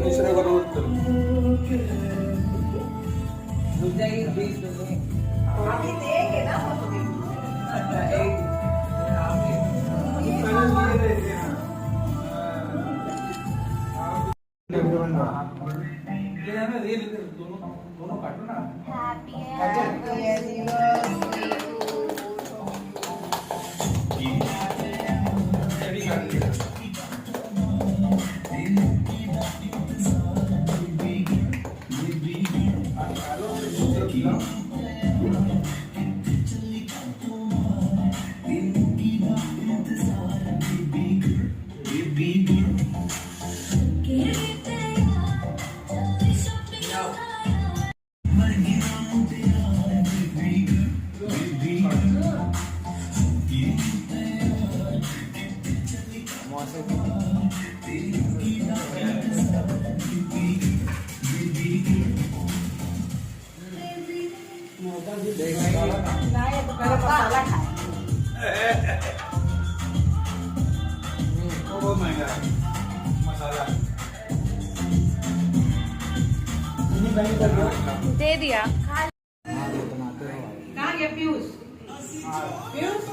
दुसऱ्या बरोबर दोनों काटो ना। Oh my god, मसाला दे दिया। कहाँ गया पीयूष? पीयूष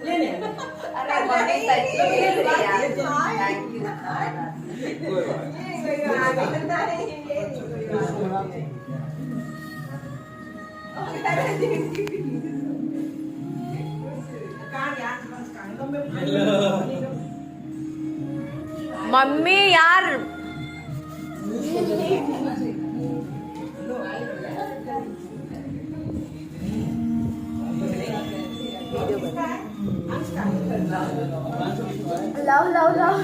ले ले। मम्मी यार लाओ लाओ लाओ।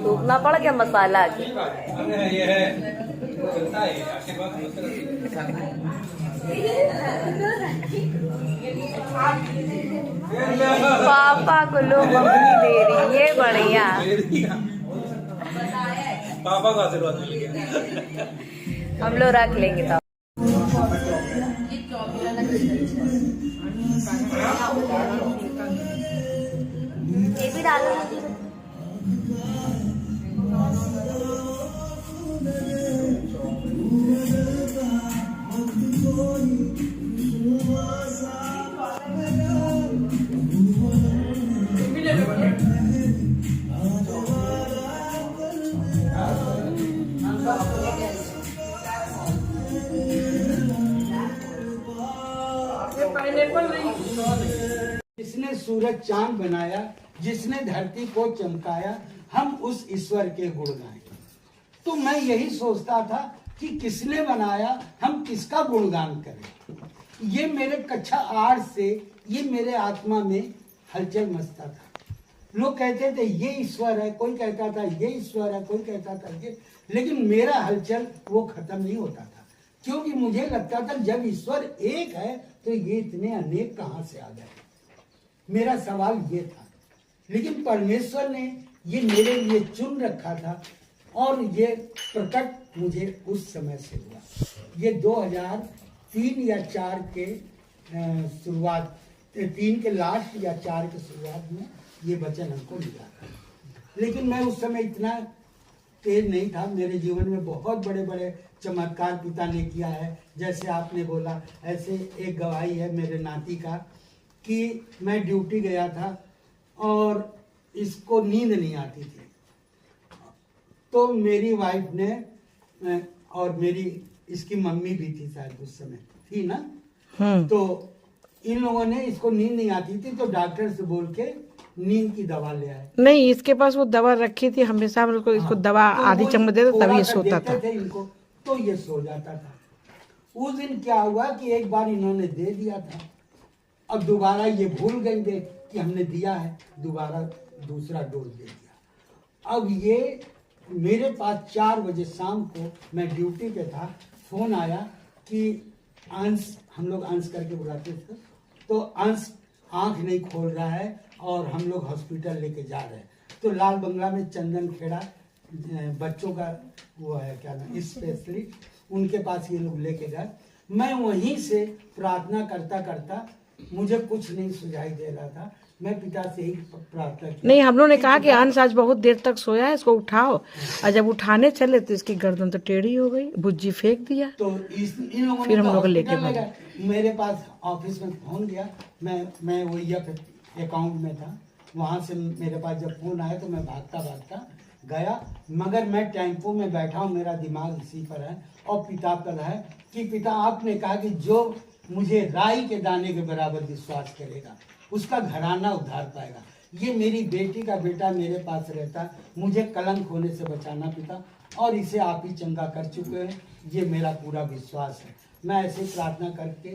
थूकना पड़ गया मसाला। ये है चलता है आशीर्वाद पापा को लो मम्मी दे रही, ये बढ़िया। पापा का आशीर्वाद मिल गया। हम लोग रख लेंगे तब। ये भी डालो। जिसने सूरज चांद बनाया, जिसने धरती को चमकाया, हम उस ईश्वर के गुण गाएं। तो मैं यही सोचता था कि किसने बनाया, हम किसका गुणगान करें। ये मेरे कक्षा 8 से ये मेरे आत्मा में हलचल मचता था। लोग कहते थे ये ईश्वर है, कोई कहता था ये ईश्वर है, कोई कहता था ये, लेकिन मेरा हलचल वो खत्म नहीं होता था, क्योंकि मुझे लगता था जब ईश्वर एक है तो ये इतने अनेक कहाँ से आ गए। मेरा सवाल ये था, लेकिन परमेश्वर ने ये मेरे लिए चुन रखा था और ये प्रकट मुझे उस समय से हुआ। ये 2003 या 4 के शुरुआत, 3 के लास्ट या 4 के शुरुआत में ये वचन हमको मिला था। लेकिन मैं उस समय इतना तेज नहीं था। मेरे जीवन में बहुत बड़े बड़े चमत्कार पिता ने किया है। जैसे आपने बोला, ऐसे एक गवाही है मेरे नाती का कि मैं ड्यूटी गया था और इसको नींद नहीं आती थी, तो मेरी वाइफ ने और मेरी इसकी मम्मी भी थी शायद उस समय, थी ना, तो इन लोगों ने, इसको नींद नहीं आती थी तो डॉक्टर से बोल के नींद की दवा ले आए। नहीं, इसके पास वो दवा रखी थी, हमेशा हम लोग इसको दवा तो आधी चम्मच देते तभी ये सोता था। थे इनको, तो ये सो जाता था। उस दिन क्या हुआ कि एक बार इन्होंने दे दिया था, अब दोबारा ये भूल गए थे कि हमने दिया है, दोबारा दूसरा डोज दे दिया। अब ये मेरे पास 4 बजे शाम को, मैं ड्यूटी पे था, फोन आया कि अंश, हम लोग अंश करके बुलाते थे, तो अंश आंख नहीं खोल रहा है और हम लोग हॉस्पिटल लेके जा रहे हैं। तो लाल बंगला में चंदन खेड़ा बच्चों का वो है क्या नाम स्पेशलिस्ट, उनके पास ये लोग लेके गए। मैं वहीं से प्रार्थना करता करता, मुझे कुछ नहीं सुझाई दे रहा था, मैं पिता से ही प्रार्थना की। नहीं, हम लोगों ने कहा कि अंश आज बहुत देर तक सोया है, इसको उठाओ। और जब उठाने चले तो इसकी गर्दन तो टेढ़ी हो गई, बुज्जी फेंक दिया। तो इन लोगों फिर ने हम लोग तो लेके हॉस्पिटल ले भागे। गए। मेरे पास ऑफिस में फोन गया, मैं वो अकाउंट में था, वहां से मेरे पास जब फोन आया तो मैं भागता भागता गया। मगर मैं टेम्पो में बैठा हूँ, मेरा दिमाग इसी पर है और पिता पर है कि पिता आपने कहा कि जो मुझे राई के दाने के बराबर विश्वास करेगा उसका घराना उद्धार पाएगा। ये मेरी बेटी का बेटा मेरे पास रहता, मुझे कलंक होने से बचाना पिता, और इसे आप ही चंगा कर चुके हैं, ये मेरा पूरा विश्वास है। मैं ऐसे प्रार्थना करके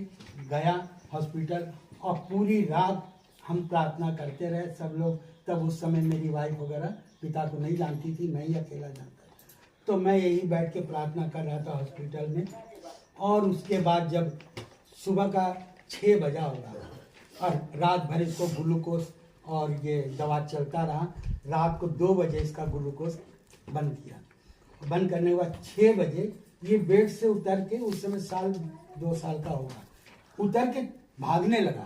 गया हॉस्पिटल और पूरी रात हम प्रार्थना करते रहे सब लोग। तब उस समय मेरी वाइफ वगैरह पिता को नहीं जानती थी, मैं ही अकेला जानता। तो मैं यही बैठ के प्रार्थना कर रहा था हॉस्पिटल में। और उसके बाद जब सुबह का 6 बजा होगा और रात भर इसको ग्लूकोज और ये दवा चलता रहा। रात को 2 बजे इसका ग्लूकोज बंद किया। बंद करने के बाद 6 बजे ये बेड से उतर के, उस समय 1-2 साल का होगा, उतर के भागने लगा।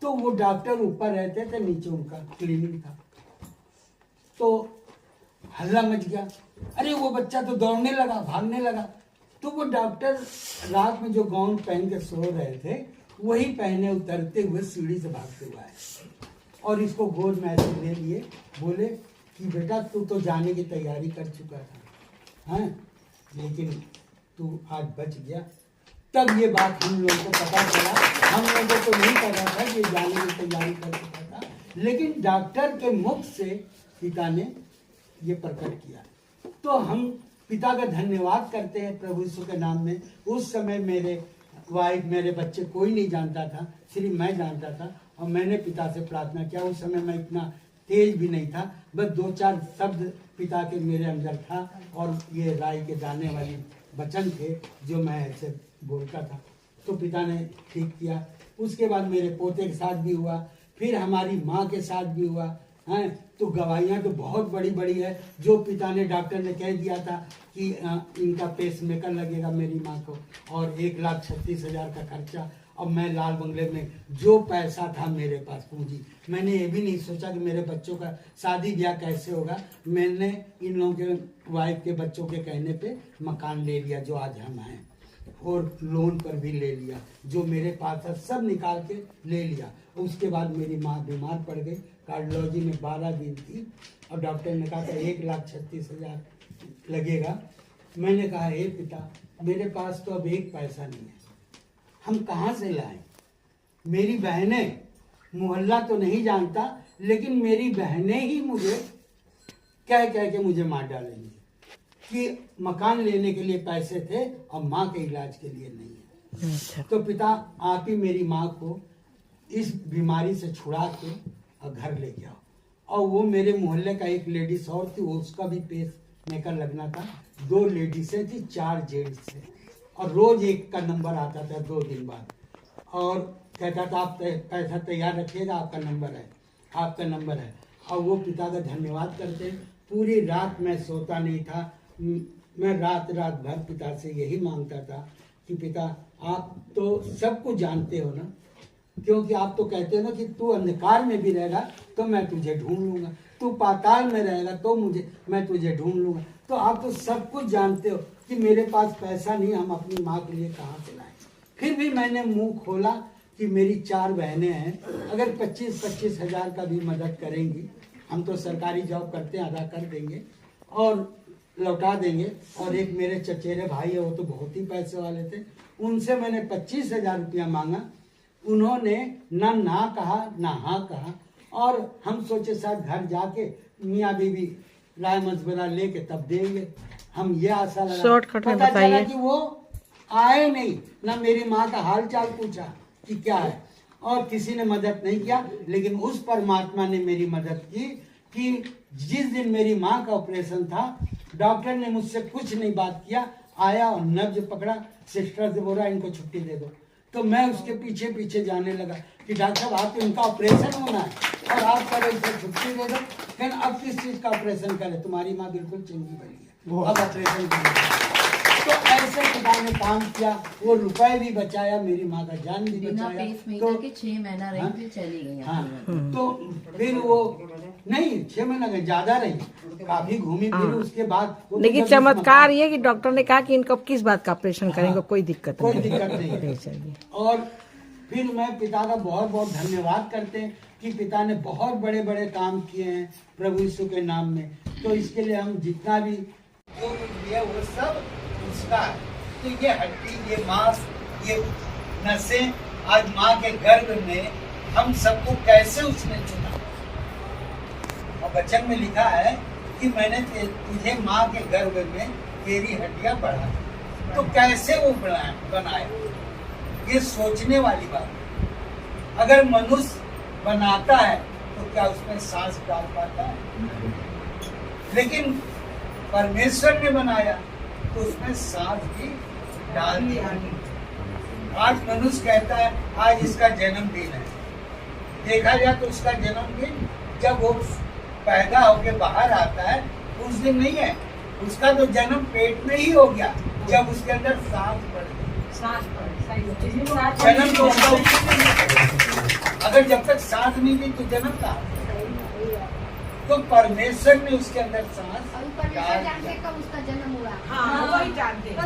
तो वो डॉक्टर ऊपर रहते थे, नीचे उनका क्लिनिक था। तो हल्ला मच गया, अरे वो बच्चा तो दौड़ने लगा, भागने लगा। तो वो डॉक्टर रात में जो गाउन पहन के सो रहे थे वही पहने उतरते हुए सीढ़ी से भागते हुए आए और इसको गोद में ऐसे ले लिए। बोले कि बेटा तू तो जाने की तैयारी कर चुका था, हैं, लेकिन तू आज बच गया। तब ये बात हम लोगों को पता चला। हम लोगों को नहीं पता था कि जाने की तैयारी कर चुका था, लेकिन डॉक्टर के मुख से पिता ने ये प्रकट किया। तो हम पिता का धन्यवाद करते हैं प्रभु यीशु के नाम में। उस समय मेरे वाइफ, मेरे बच्चे कोई नहीं जानता था, सिर्फ मैं जानता था। और मैंने पिता से प्रार्थना किया। उस समय मैं इतना तेज भी नहीं था, बस 2-4 शब्द पिता के मेरे अंदर था और ये राई के दाने वाली वचन थे जो मैं ऐसे बोलता था। तो पिता ने ठीक किया। उसके बाद मेरे पोते के साथ भी हुआ, फिर हमारी माँ के साथ भी हुआ, हैं। तो गवाहियाँ तो बहुत बड़ी बड़ी है। जो पिता ने, डॉक्टर ने कह दिया था कि इनका पेसमेकर लगेगा मेरी माँ को और 1,36,000 का खर्चा। अब मैं लाल बंगले में जो पैसा था मेरे पास पूंजी, मैंने ये भी नहीं सोचा कि मेरे बच्चों का शादी ब्याह कैसे होगा। मैंने इन लोगों के वाइफ के बच्चों के कहने पे मकान ले लिया जो आज हम हैं, और लोन पर भी ले लिया। जो मेरे पास था सब निकाल के ले लिया। उसके बाद मेरी माँ बीमार पड़ गई, कार्डियोलॉजी में 12 दिन थी और डॉक्टर ने कहा था 1,36,000 लगेगा। मैंने कहा हे पिता, मेरे पास तो अब एक पैसा नहीं है, हम कहाँ से लाएं? मेरी बहनें, मोहल्ला तो नहीं जानता, लेकिन मेरी बहनें ही मुझे कह के मुझे मार डालेंगी कि मकान लेने के लिए पैसे थे और माँ के इलाज के लिए नहीं है। तो पिता आप ही मेरी माँ को इस बीमारी से छुड़ा के और घर ले गया। और वो मेरे मोहल्ले का एक लेडीज और थी, उसका भी पेस मेकर लगना था। 2 लेडीसें थी, 4 जेंट्स थे, और रोज एक का नंबर आता था 2 दिन बाद, और कहता था आप पैसा तैयार रखिएगा, आपका नंबर है, आपका नंबर है। और वो पिता का धन्यवाद करते। पूरी रात मैं सोता नहीं था। मैं रात भर पिता से यही मांगता था कि पिता आप तो सब कुछ जानते हो ना, क्योंकि आप तो कहते हो ना कि तू अंधकार में भी रहेगा तो मैं तुझे ढूंढ लूंगा, तू पाताल में रहेगा तो मैं तुझे ढूंढ लूंगा। तो आप तो सब कुछ जानते हो कि मेरे पास पैसा नहीं, हम अपनी माँ के लिए कहाँ से लाएं। फिर भी मैंने मुंह खोला कि मेरी 4 बहनें हैं, अगर 25-25 हजार का भी मदद करेंगी, हम तो सरकारी जॉब करते हैं, अदा कर देंगे और लौटा देंगे। और एक मेरे चचेरे भाई है, वो तो बहुत ही पैसे वाले थे, उनसे मैंने 25,000 रुपया मांगा। उन्होंने ना कहा ना हाँ कहा। और हम सोचे शायद घर जाके मियाँ बीवी राय मशवरा लेके तब देंगे, हम ये आशा लगा। पता चला कि वो आए नहीं, ना मेरी माँ का हाल चाल पूछा कि क्या है, और किसी ने मदद नहीं किया। लेकिन उस परमात्मा ने मेरी मदद की कि जिस दिन मेरी माँ का ऑपरेशन था, डॉक्टर ने मुझसे कुछ नहीं बात किया, आया और नब्ज पकड़ा, सिस्टर से बोला इनको छुट्टी दे दो। तो मैं उसके पीछे पीछे जाने लगा कि डॉक्टर साहब आप इनका ऑपरेशन होना है और आप करें इसे छुट्टी दे दो। फिर अब किस चीज का ऑपरेशन करें, तुम्हारी माँ बिल्कुल चंगी बनी है, अब ऑपरेशन करें। तो ऐसे पिता ने काम किया, वो रुपए भी बचाया, मेरी माँ का जान भी बिना बचाया। पेसमेकर के 6 महीना रही फिर चली गई। हाँ, तो फिर वो नहीं 6 महीना का ज्यादा रही, काफी घूमी फिरी उसके बाद। लेकिन चमत्कार ये कि डॉक्टर ने कहा कि इनको किस बात का ऑपरेशन करेंगे, कोई दिक्कत कोई नहीं दिक्कत नहीं चाहिए। और फिर मैं पिता का बहुत बहुत धन्यवाद करते हैं कि पिता ने बहुत बड़े बड़े काम किए हैं प्रभु यीशु के नाम में। तो इसके लिए हम जितना भी जो कुछ भी है वो सब उसका है। तो ये हड्डी, ये मांस, ये नसें, आज माँ के गर्भ में हम सबको कैसे उसने चुना। और वचन में लिखा है कि मैंने तुझे माँ के गर्भ में तेरी हड्डियां बढ़ा। तो कैसे वो बनाए, ये सोचने वाली बात है। अगर मनुष्य बनाता है तो क्या उसमें सांस डाल पाता है? लेकिन परमेश्वर ने बनाया तो उसमें सांस भी डाल दिया। आज मनुष्य कहता है आज इसका जन्मदिन है, देखा जाए तो उसका जन्मदिन जब वो पैदा होके बाहर आता है उस दिन नहीं है, उसका तो जन्म पेट में ही हो गया जब उसके अंदर सांस पड़ गई। जन्म तो अगर जब तक सांस नहीं दी तो जन्म कहाँ? तो परमेश्वर ने उसके अंदर सांस डाल दिया। उसका जन्म हुआ। तो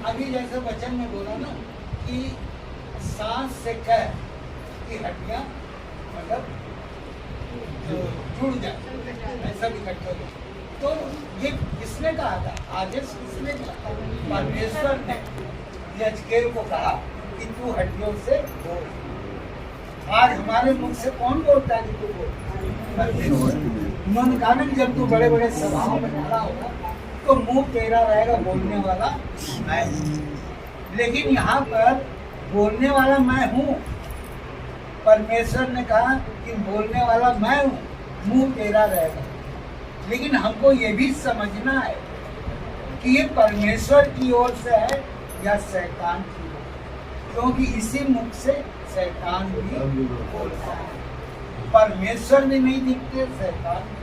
अभी जैसे वचन में बोला ना कि सांस से कह कि हड्डियां मतलब जुड़ जाए, ऐसा इकट्ठा हो। तो ये किसने कहा था? आदेश किसने दिया? परमेश्वर ने यजकेल को कहा कि तू हड्डियों से बोल। आज हमारे मुख से कौन बोलता है कि तू बोल? परमेश्वर। उन्होंने कहा ना कि जब तू बड़े बड़े सभाओं में खड़ा होगा तो मुंह तेरा रहेगा, बोलने वाला मैं हूँ। लेकिन यहाँ पर बोलने वाला मैं हूँ। परमेश्वर ने कहा कि बोलने वाला मैं हूँ, मुंह तेरा रहेगा। लेकिन हमको ये भी समझना है कि ये परमेश्वर की ओर से है या शैतान की ओर, क्योंकि इसी मुख से शैतान भी बोलता है। परमेश्वर भी नहीं दिखते, शैतान भी।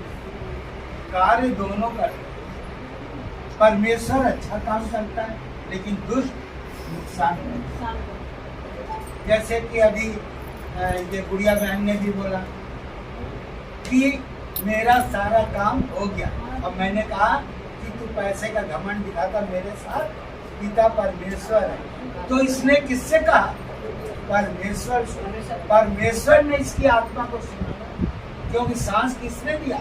कार्य दोनों करते। परमेश्वर अच्छा काम करता है लेकिन दुष्ट नुकसान करता है। जैसे कि अभी ये गुड़िया बहन ने भी बोला कि मेरा सारा काम हो गया। अब मैंने कहा कि तू पैसे का घमंड दिखाता, मेरे साथ पिता परमेश्वर है। तो इसने किससे कहा? परमेश्वर। परमेश्वर ने इसकी आत्मा को सुना, क्योंकि सांस किसने दिया?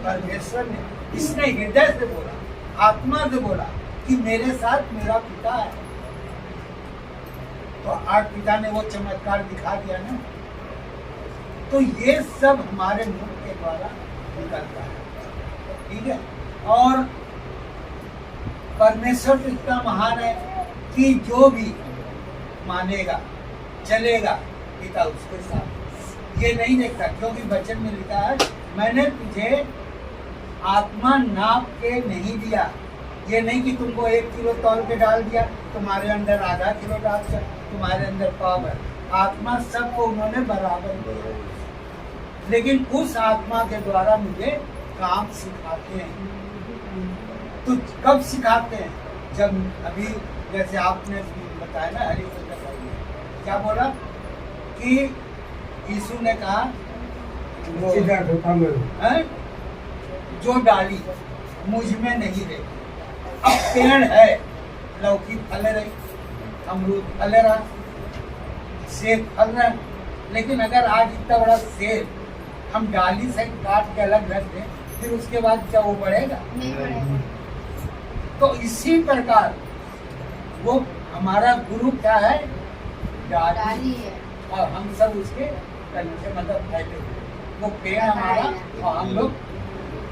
परमेश्वर ने। इसने हृदय से बोला, आत्मा से बोला कि मेरे साथ मेरा पिता है। तो आज पिता ने वो चमत्कार दिखा दिया ना। तो ये सब हमारे मुख के द्वारा निकलता है, ठीक है। और परमेश्वर तो इतना महान है कि जो भी मानेगा चलेगा पिता उसके साथ। ये नहीं देखता, क्योंकि वचन में लिखा है मैंने तुझे आत्मा नाप के नहीं दिया। ये नहीं कि तुमको 1 किलो तौल के डाल दिया, तुम्हारे अंदर आधा किलो डाल दिया, तुम्हारे अंदर पाव है। आत्मा सबको उन्होंने बराबर दिया, लेकिन उस आत्मा के द्वारा मुझे काम सिखाते हैं। तो कब सिखाते हैं? जब अभी जैसे आपने बताया ना, हरिचंद्र भाई ने क्या बोला कि यीशु ने कहा जो डाली मुझ में नहीं रही। अब पेड़ है, लौकी फल रही, अमरूद फल रहा, सेब फल रहा, लेकिन अगर आज इतना बड़ा सेब हम डाली से काट के अलग रख दें, फिर उसके बाद क्या वो बढ़ेगा? नहीं बढ़ेगा। तो इसी प्रकार वो हमारा गुरु क्या है? डाली है, और हम सब उसके तरीके मतलब फैले हुए। वो पेड़ हमारा और हम लोग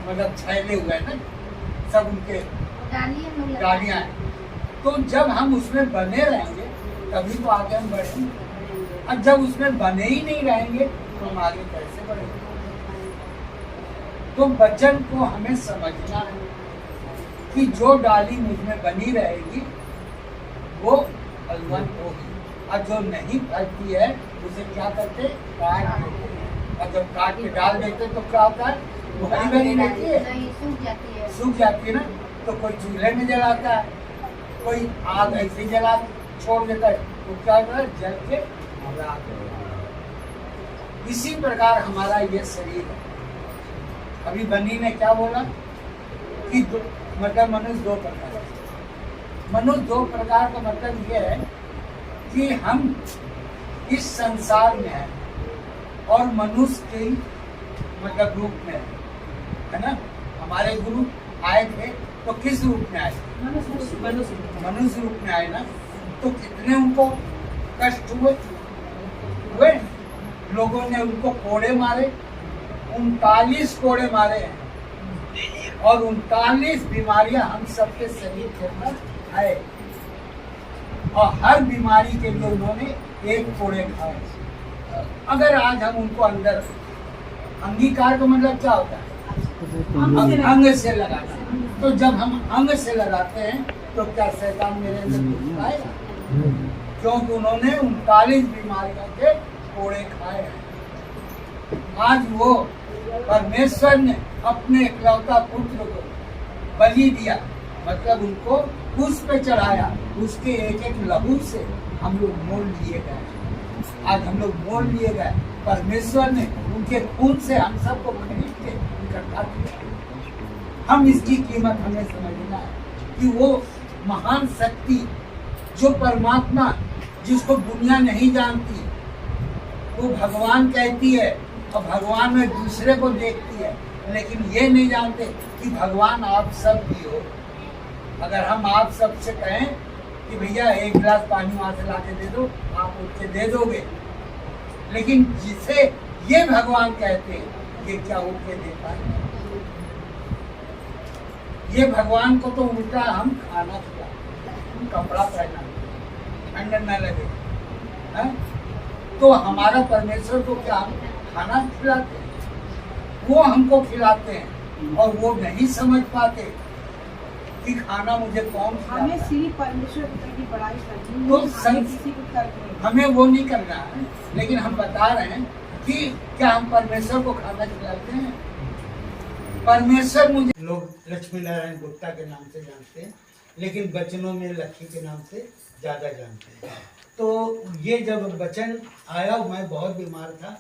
मतलब फैले हुए हैं ना, सब उनके डालियां हैं। तो जब हम उसमें बने रहेंगे तभी तो आगे हम बढ़ेंगे। और जब उसमें बने ही नहीं रहेंगे तो हम आगे कैसे बढ़ेंगे? तो वचन को हमें समझना है कि जो डाली मुझ में बनी रहेगी वो फलवान होगी, और जो नहीं फलती है उसे क्या करते, काट देते हैं। और जब काट के डाल देते तो क्या होता है, वो हरी भरी रहती है, नहीं, सूख जाती है। सूख जाती है ना। तो कोई चूल्हे में जलाता है, कोई आग ऐसे जला छोड़ देता है, तो क्या होता है, जल के राख हो जाता है। इसी प्रकार हमारा ये शरीर है। अभी बनी ने क्या बोला कि मतलब मनुष्य दो प्रकार है। मनुष्य दो प्रकार का मतलब ये है कि हम इस संसार में हैं और मनुष्य के मतलब रूप में है ना। हमारे गुरु आए थे तो किस रूप में आए, मनुष्य रूप में आए ना। तो कितने उनको कष्ट हुए लोगों ने उनको कोड़े मारे, 39 कोड़े मारे हैं और 39 बीमारियां हम सबके शरीर के अंदर आए और हर बीमारी के लिए उन्होंने एक कोड़े खाए। अगर आज हम उनको अंदर, अंगीकार का मतलब क्या होता है, अंग से लगाना। तो जब हम अंग से लगाते हैं तो क्या शैतान मेरे अंदर घुस पाएगा, क्योंकि उन्होंने 39 बीमारियों के कोड़े खाए हैं। आज वो परमेश्वर ने अपने इकलौता पुत्र को बलि दिया, मतलब उनको उस पे चढ़ाया, उसके एक एक लहू से हम लोग मोल लिए गए। आज हम लोग मोल लिए गए, परमेश्वर ने उनके खून से हम सबको खरीद के इकट्ठा किया। हम इसकी कीमत हमें समझना है कि वो महान शक्ति जो परमात्मा, जिसको दुनिया नहीं जानती, वो भगवान कहती है और भगवान में दूसरे को देखती है, लेकिन ये नहीं जानते कि भगवान आप सब भी हो। अगर हम आप सब से कहें कि भैया एक गिलास पानी वहां से ला के दे दो, आप उठ के दे दोगे, लेकिन जिसे ये भगवान कहते हैं ये क्या उठ के दे पाए। ये भगवान को तो उल्टा हम खाना खिलाते, कपड़ा पहना, ठंड न लगे है? तो हमारा परमेश्वर को क्या हम खाना खिलाते हैं, वो हमको खिलाते हैं और वो नहीं समझ पाते कि खाना मुझे कौन खिलाता है। सिर्फ परमेश्वर की बड़ाई करनी तो किसी को करनी हमें वो नहीं करना है, लेकिन हम बता रहे हैं कि क्या हम परमेश्वर को खाना खिलाते हैं। परमेश्वर मुझे लोग लक्ष्मी नारायण गुप्ता के नाम से जानते हैं, लेकिन बचनों में लक्ष्मी के नाम से ज़्यादा जानते हैं। तो ये जब बचन आया, मैं बहुत बीमार था,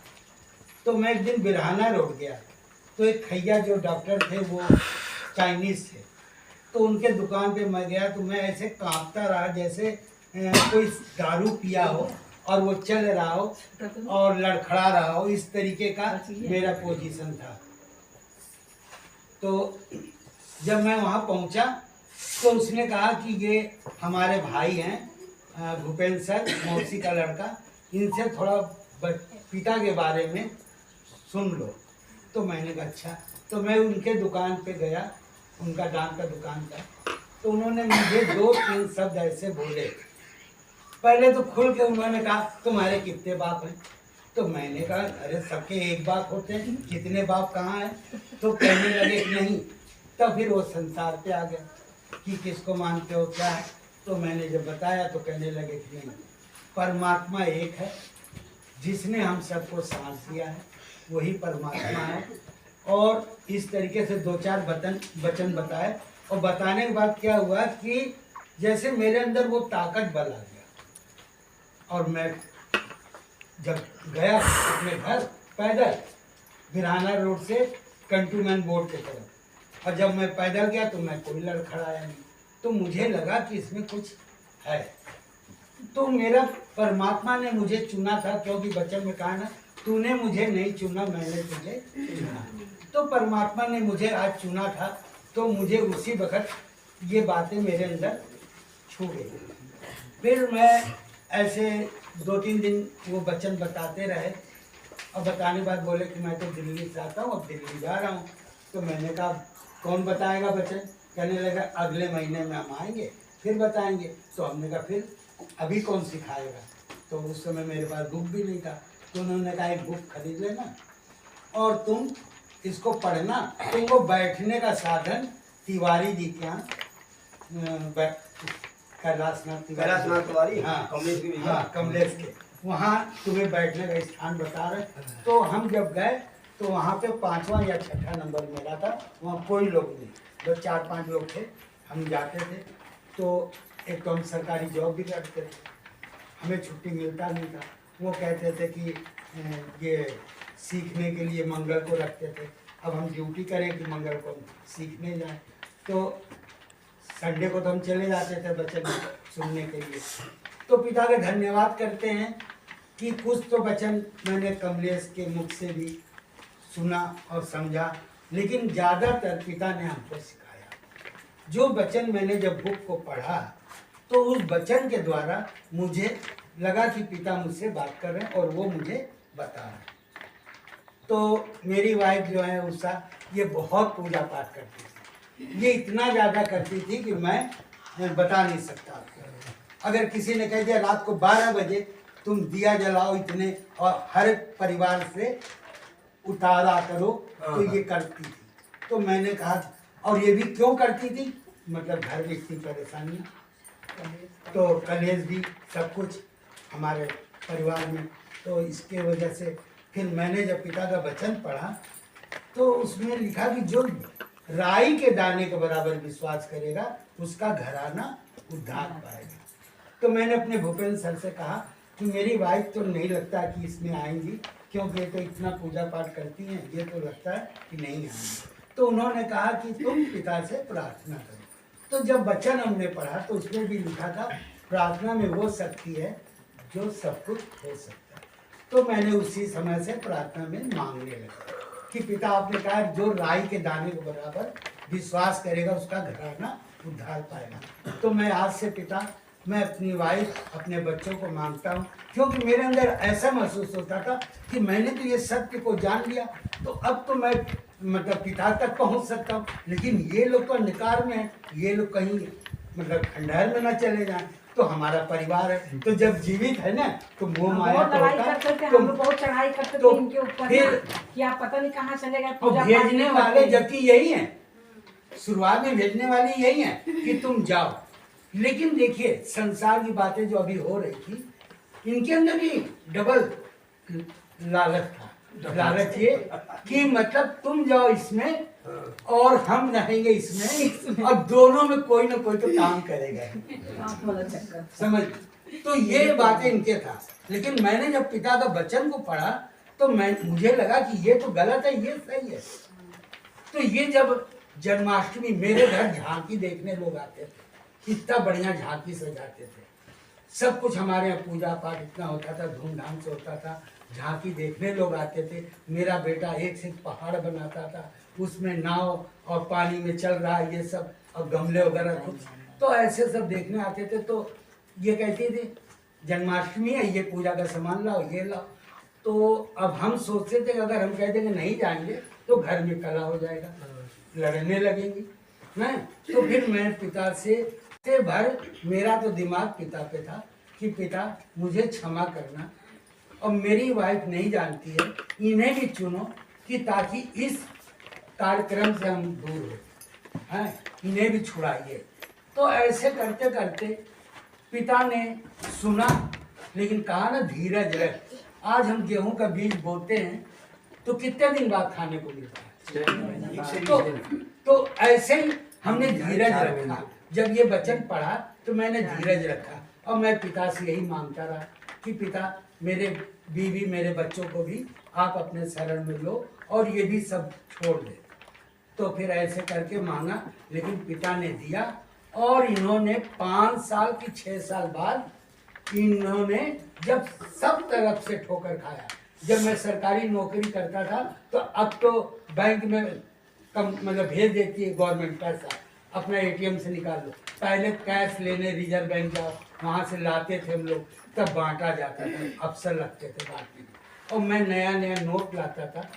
तो मैं एक दिन बिरहाना रोड गया, तो एक खैया जो डॉक्टर थे वो चाइनीज थे, तो उनके दुकान पे मैं गया, तो मैं ऐसे कांपता रहा जैसे कोई दारू पिया हो और वो चल रहा हो और लड़खड़ा रहा हो, इस तरीके का मेरा पोजीशन था। तो जब मैं वहाँ पहुँचा तो उसने कहा कि ये हमारे भाई हैं भूपेंद्र सर, मौसी का लड़का, इनसे थोड़ा पिता के बारे में सुन लो। तो मैंने कहा अच्छा। तो मैं उनके दुकान पे गया, उनका दान का दुकान था, तो उन्होंने मुझे 2-3 शब्द ऐसे बोले। पहले तो खुल के उन्होंने कहा तुम्हारे कितने बाप हैं। तो मैंने कहा अरे सबके एक बाप होते हैं, कितने बाप कहाँ हैं। तो कहने लगे कि नहीं। तब फिर वो संसार पे आ गया कि किसको मानते हो क्या है। तो मैंने जब बताया तो कहने लगे कि नहीं, परमात्मा एक है, जिसने हम सबको सांस दिया है वही परमात्मा है। और इस तरीके से 2-4 वचन बताए, और बताने के बाद क्या हुआ कि जैसे मेरे अंदर वो ताकत बल आ गया, और मैं जब गया अपने घर पैदल बिरहाना रोड से कंटोनमेंट बोर्ड की तरफ, और जब मैं पैदल गया तो मैं कोई लड़खड़ाया नहीं। तो मुझे लगा कि इसमें कुछ है। तो मेरा परमात्मा ने मुझे चुना था, क्योंकि बचन में कहा ना, तूने मुझे नहीं चुना मैंने तुझे चुना। तो परमात्मा ने मुझे आज चुना था, तो मुझे उसी वक्त ये बातें मेरे अंदर छू गई। फिर मैं ऐसे 2-3 दिन वो वचन बताते रहे, और बताने के बाद बोले कि मैं तो दिल्ली से आता हूँ, अब दिल्ली जा रहा हूँ। तो मैंने कहा कौन बताएगा वचन। कहने लगा अगले महीने में हम आएंगे फिर बताएंगे। तो हमने कहा फिर अभी कौन सिखाएगा। तो उस समय मेरे पास बुक भी नहीं था। तो उन्होंने कहा एक बुक खरीद लेना और तुम इसको पढ़ना। तुमको बैठने का साधन तिवारी जी के यहाँ कैलाशनाथ तिवारी, हाँ कमलेश के भैया। हाँ कमलेश के वहाँ तुम्हें बैठने का स्थान बता रहे। तो हम जब गए तो वहाँ पे 5वां या 6ठा नंबर मेरा था। वहाँ कोई लोग नहीं, बस 4-5 लोग थे। हम जाते थे तो एक तो हम सरकारी जॉब भी करते थे, हमें छुट्टी मिलता नहीं था। वो कहते थे कि ये सीखने के लिए मंगल को रखते थे। अब हम ड्यूटी करें कि मंगल को हम सीखने जाएं, तो संडे को तो हम चले जाते थे वचन सुनने के लिए। तो पिता का धन्यवाद करते हैं कि कुछ तो वचन मैंने कमलेश के मुख से भी सुना और समझा, लेकिन ज़्यादातर पिता ने हमको सिखाया। जो वचन मैंने जब बुक को पढ़ा तो उस वचन के द्वारा मुझे लगा कि पिता मुझसे बात कर रहे हैं और वो मुझे बता रहे हैं। तो मेरी वाइफ जो है उषा, ये बहुत पूजा पाठ करती थी। ये इतना ज़्यादा करती थी कि मैं बता नहीं सकता आपको। अगर किसी ने कह दिया रात को 12 बजे तुम दिया जलाओ इतने और हर परिवार से उतारा करो, तो ये करती थी। तो मैंने कहा, और ये भी क्यों करती थी, मतलब घर में इतनी परेशानियाँ, तो कलेश भी सब कुछ हमारे परिवार में, तो इसके वजह से फिर मैंने जब पिता का वचन पढ़ा तो उसमें लिखा कि जो राई के दाने के बराबर विश्वास करेगा उसका घराना उद्धार पाएगा। तो मैंने अपने भूपेंद्र सर से कहा कि मेरी वाइफ तो नहीं लगता कि इसमें आएंगी, क्योंकि ये तो इतना पूजा पाठ करती हैं, ये तो लगता है कि नहीं आएंगी। तो उन्होंने कहा कि तुम पिता से प्रार्थना करो। तो जब वचन हमने पढ़ा तो उसमें भी लिखा था प्रार्थना में वो शक्ति है जो सब कुछ हो सकता है। तो मैंने उसी समय से प्रार्थना में मांगने लगा कि पिता आपने कहा जो राई के दाने के बराबर विश्वास करेगा उसका घराना उद्धार पाएगा। तो मैं आज से पिता, मैं अपनी वाइफ, अपने बच्चों को मांगता हूँ, क्योंकि मेरे अंदर ऐसा महसूस होता था कि मैंने तो ये सत्य को जान लिया, तो अब तो मैं मतलब पिता तक पहुँच सकता हूँ। लेकिन ये लोग तो अंधकार में है, ये लोग कहीं मतलब खंडहर में न चले जाएं, तो हमारा परिवार है, तो जब जीवित है ना तो मोह माया तो होता है। हम लोग बहुत चढ़ाई करते थे इनके ऊपर फिर कि आप पता नहीं कहाँ चले गए। और भेजने वाले जबकि यही हैं, शुरुआत में भेजने वाले यही हैं कि तुम जाओ। लेकिन देखिए संसार की बातें जो अभी हो रही थी, इनके अंदर भी डबल लालच था। लालच ये कि मतलब तुम जाओ इसमें और हम रहेंगे इसमें, और दोनों में कोई ना कोई तो काम करेगा, समझ। तो ये बातें इनके था। लेकिन मैंने जब पिता का वचन को पढ़ा तो मुझे लगा कि ये तो गलत है, ये सही है। तो ये जब जन्माष्टमी मेरे घर झांकी देखने लोग आते थे, इतना बढ़िया झांकी सजाते थे, सब कुछ हमारे यहाँ पूजा पाठ इतना होता था, धूमधाम से होता था। झांकी देखने लोग आते थे। मेरा बेटा एक से एक पहाड़ बनाता था, उसमें नाव और पानी में चल रहा है ये सब, और गमले वगैरह कुछ, तो ऐसे सब देखने आते थे। तो ये कहती थी जन्माष्टमी है, ये पूजा का सामान लाओ, ये लाओ। तो अब हम सोचते थे कि अगर हम कह देंगे नहीं जाएंगे तो घर में कला हो जाएगा, लड़ने लगेंगी ना। तो फिर मैं पिता से भर मेरा तो दिमाग पिता पे था कि पिता मुझे क्षमा करना, और मेरी वाइफ नहीं जानती है, इन्हें भी चुनो कि ताकि इस कार्यक्रम से हम दूर हो, हैं, इन्हें भी छुड़ाइए। तो ऐसे करते करते पिता ने सुना, लेकिन कहा ना धीरज रख। आज हम गेहूं का बीज बोते हैं तो कितने दिन बाद खाने को मिलता है, तो ऐसे ही हमने धीरज रखा। जब ये वचन पढ़ा तो मैंने धीरज रखा, और मैं पिता से यही मांगता रहा कि पिता मेरे बीवी मेरे बच्चों को भी आप अपने शरण में लो और ये भी सब छोड़ दे। तो फिर ऐसे करके मांगा, लेकिन पिता ने दिया। और इन्होंने 5 साल की 6 साल बाद इन्होंने जब सब तरफ से ठोकर खाया। जब मैं सरकारी नौकरी करता था तो अब तो बैंक में कम मतलब भेज देती है गवर्नमेंट पैसा, अपना एटीएम से निकाल लो। पहले कैश लेने रिजर्व बैंक जाओ, वहाँ से लाते थे हम लोग, तब बांटा जाता था, अफसर लगते थे बांटने। और मैं नया नया नोट लाता था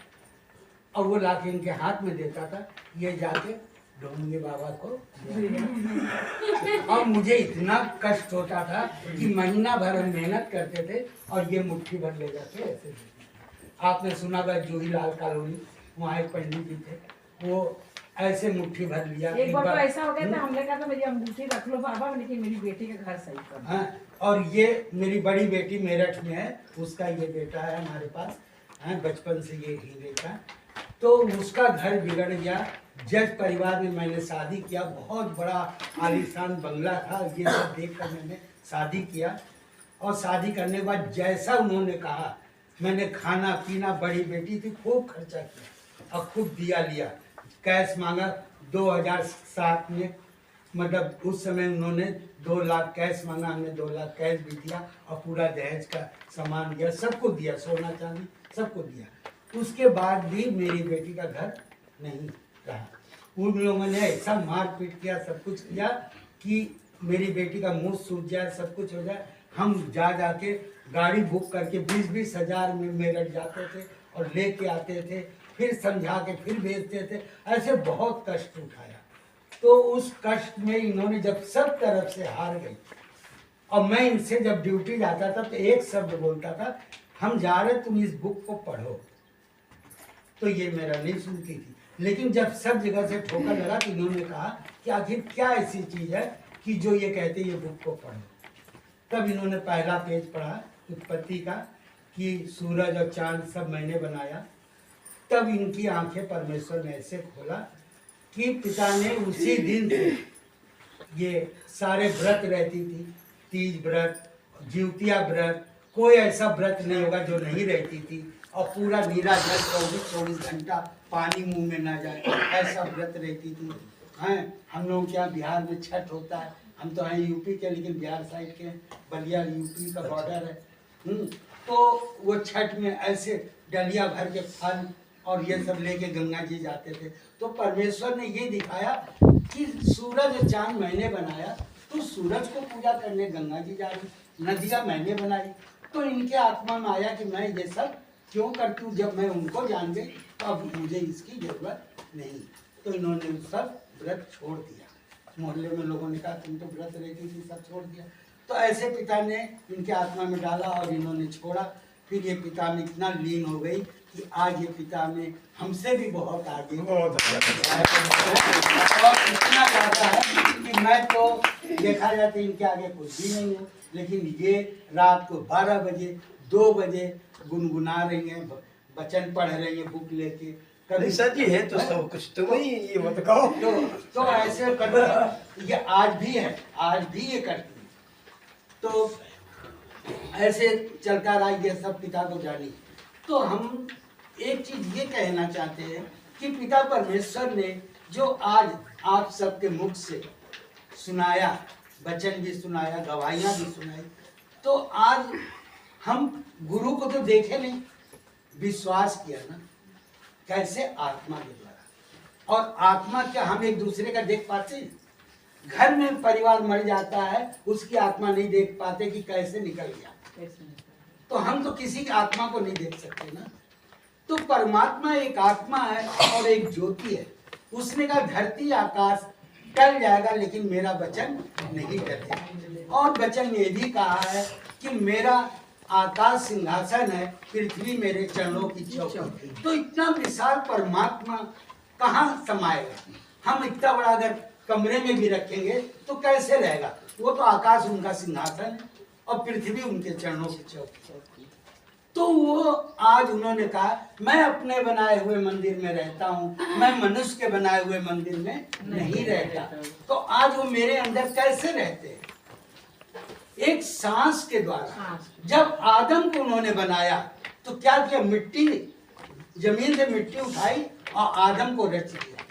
और वो लाके इनके हाथ में देता था, ये जाके ढोंगे बाबा को। और मुझे इतना कष्ट होता था कि महीना भर हम मेहनत करते थे और ये मुट्ठी भर ले जाते ऐसे ही। आपने सुना था जूही लाल कॉलोनी, वहाँ एक पंडित जी थे, वो ऐसे मुट्ठी भर लिया। एक बार तो ऐसा हो गया था, हमने कहा था मेरी अंगूठी रख लो बाबा, लेकिन मेरी बेटी का घर सही कर। हाँ, और ये मेरी बड़ी बेटी मेरठ में है, उसका ये बेटा है हमारे पास, है बचपन से ये हीरे का। तो उसका घर बिगड़ गया। जज परिवार में मैंने शादी किया, बहुत बड़ा आलीशान बंगला था, ये सब देख कर मैंने शादी किया। और शादी करने के बाद जैसा उन्होंने कहा, मैंने खाना पीना, बड़ी बेटी थी, खूब खर्चा किया और खूब दिया लिया। कैश मांगा 2007 में, मतलब उस समय उन्होंने 2 लाख कैश मांगा, हमने 2 लाख कैश भी दिया और पूरा दहेज का सामान दिया, सबको दिया, सोना चांदी सबको दिया। उसके बाद भी मेरी बेटी का घर नहीं रहा। उन लोगों ने ऐसा मारपीट किया, सब कुछ किया कि मेरी बेटी का मुंह सूज जाए, सब कुछ हो जाए। हम जा के गाड़ी बुक करके 20-20 हज़ार में मेरठ जाते थे और लेके आते थे, फिर समझा के फिर भेजते थे। ऐसे बहुत कष्ट उठाया। तो उस कष्ट में इन्होंने जब सब तरफ से हार गई, और मैं इनसे जब ड्यूटी जाता था तो एक शब्द बोलता था, हम जा रहे तुम इस बुक को पढ़ो, तो ये मेरा नहीं सुनती थी। लेकिन जब सब जगह से ठोकर लगा तो इन्होंने कहा कि आखिर क्या ऐसी चीज है कि जो ये कहते ये बुक को पढ़ो। तब इन्होंने पहला पेज पढ़ा उत्पत्ति का, कि सूरज और चांद सब मैंने बनाया। तब इनकी आंखें परमेश्वर ने ऐसे खोला कि पिता ने उसी दिन से ये सारे व्रत रहती थी, तीज व्रत, जीवतिया व्रत, कोई ऐसा व्रत नहीं होगा जो नहीं रहती थी। और पूरा निराजल 24 घंटा पानी मुंह में ना जाए, ऐसा व्रत रहती थी। हैं, हम लोग क्या बिहार में छठ होता है, हम तो हैं यूपी के, लेकिन बिहार साइड के, बलिया यूपी का बॉर्डर है। तो वो छठ में ऐसे डलिया भर के फल और ये सब लेके गंगा जी जाते थे। तो परमेश्वर ने ये दिखाया कि सूरज और चांद मैंने बनाया, तो सूरज को पूजा करने गंगा जी जा रही, नदियाँ मैंने बनाई। तो इनके आत्मा में आया कि मैं ये सब क्यों करती हूँ, जब मैं उनको जान गई तो अब मुझे इसकी जरूरत नहीं। तो इन्होंने सब व्रत छोड़ दिया। मोहल्ले में लोगों ने कहा तुम तो व्रत रहती थी, सब छोड़ दिया। तो ऐसे पिता ने इनके आत्मा में डाला और इन्होंने छोड़ा। फिर ये पिता में इतना लीन हो गई कि आज ये पिता में हमसे भी बहुत आगे, और इतना ज्यादा है कि मैं तो देखा जाता है इनके आगे कुछ भी नहीं हूँ। लेकिन ये रात को 12 बजे 2 बजे गुनगुना रही हैं, वचन पढ़ रही हैं बुक लेके। कभी सच ही है तो सब कुछ तुम ही ये मत कहो। तो ऐसे करती, ये आज भी है, आज भी ये करती है। तो ऐसे चलता रहा, ये सब पिता को जानी। तो हम एक चीज ये कहना चाहते हैं कि पिता परमेश्वर ने जो आज आप सबके मुख से सुनाया, वचन भी सुनाया, गवाहियां भी सुनाई, तो आज हम गुरु को तो देखे नहीं, विश्वास किया ना, कैसे? आत्मा के द्वारा। और आत्मा क्या हम एक दूसरे का देख पाते हैं? घर में परिवार मर जाता है, उसकी आत्मा नहीं देख पाते कि कैसे निकल गया। तो हम तो किसी की आत्मा को नहीं देख सकते ना। तो परमात्मा एक आत्मा है और एक ज्योति है। उसने कहा धरती आकाश टल जाएगा लेकिन मेरा वचन नहीं टलेगा। और वचन ने भी कहा है कि मेरा आकाश सिंहासन है, पृथ्वी मेरे चरणों की चौकी। तो इतना विशाल परमात्मा कहाँ समाएगा? हम इतना बड़ा अगर कमरे में भी रखेंगे तो कैसे रहेगा? वो तो आकाश उनका सिंहासन है और पृथ्वी उनके चरणों की चौकी। तो वो आज उन्होंने कहा मैं अपने बनाए हुए मंदिर में रहता हूँ, मैं मनुष्य के बनाए हुए मंदिर में नहीं रहता। तो आज वो मेरे अंदर कैसे रहते हैं? एक सांस के द्वारा। जब आदम को उन्होंने बनाया तो क्या किया? मिट्टी, जमीन से मिट्टी उठाई और आदम को रच दिया।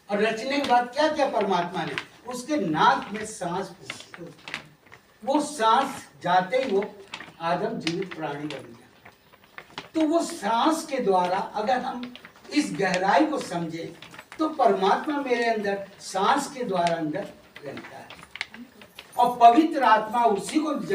और रचने के बाद क्या किया परमात्मा ने? उसके नाक में सांस फूंकी। वो सांस जाते ही वो आदम जीवित प्राणी बन गया। तो वो सांस के द्वारा अगर हम इस गहराई को समझे तो परमात्मा मेरे अंदर सांस के द्वारा अंदर रहता है और पवित्र आत्मा उसी को जब